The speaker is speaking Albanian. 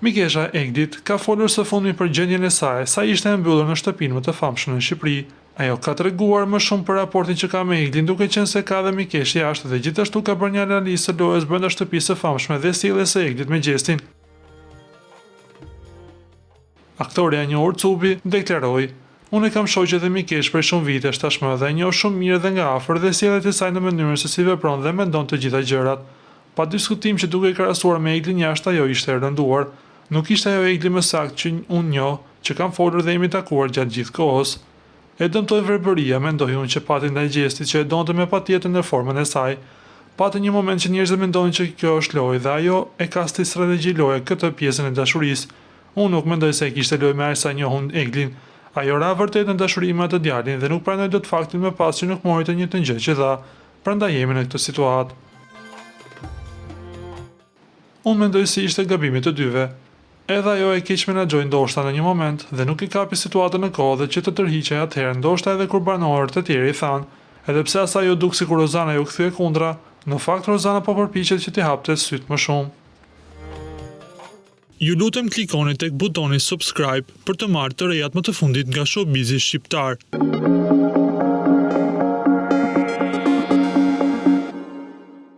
Mikesha Eglit ka folur së fundmi për gjendjen e saj, sa ishte e mbyllur në shtëpinë më të famshme në Shqipëri. Ajo ka treguar më shumë për raportin që ka me Eglin, duke qenë se ka dhe Mikesh jashtë dhe gjithashtu ka bërë një analizë së lojës brenda shtëpisë së famshme dhe sjelljes së Eglit me gjestin. Aktoreja e njohur Cubi deklaroi: "Unë kam shoqe dhe Mikesh për shumë vitesh tashmë dhe e njoh shumë mirë dhe nga afër dhe sjelljet e saj në mënyrën se si vepron dhe mendon të gjitha gjërat. Pa diskutim që duke krahasuar me Eglin jashtë ajo ishte e rënduar. Nuk ishte ajo Egli më saktë që unë njoh, që kam folur dhe jemi takuar gjatë gjithë kohës. E dëmtoi verbëria, mendoi unë që pati ndaj gjestit që e donte me patjetër në formën e saj. Pati një moment që njerëzit mendonin që kjo është lojë dhe ajo e ka si strategji loje këtë pjesën e dashurisë. Unë nuk mendoj se e kishte lojë me aq sa njohun Eglin. Ajo ra vërtet në dashuri me atë djalin dhe nuk pranoi dot faktin më pas që nuk mori të njëjtën gjë që dha. Prandaj jemi në këtë situatë. Unë mendoj se ishte gabimi të dyve. Edhe ajo e keq menaxhoi ndoshta në një moment dhe nuk i kapi situatën në kohë dhe që të tërhiqej atëherë, ndoshta edhe kur banorët e tjerë i thanë, edhe pse asaj jo duk sikur Rozana ju kthye kundra, në fakt Rozana po përpiqet që t'i hapte syt më shumë. Ju lutem klikoni tek butoni subscribe për të marrë të rejat më të fundit nga Showbizi shqiptar.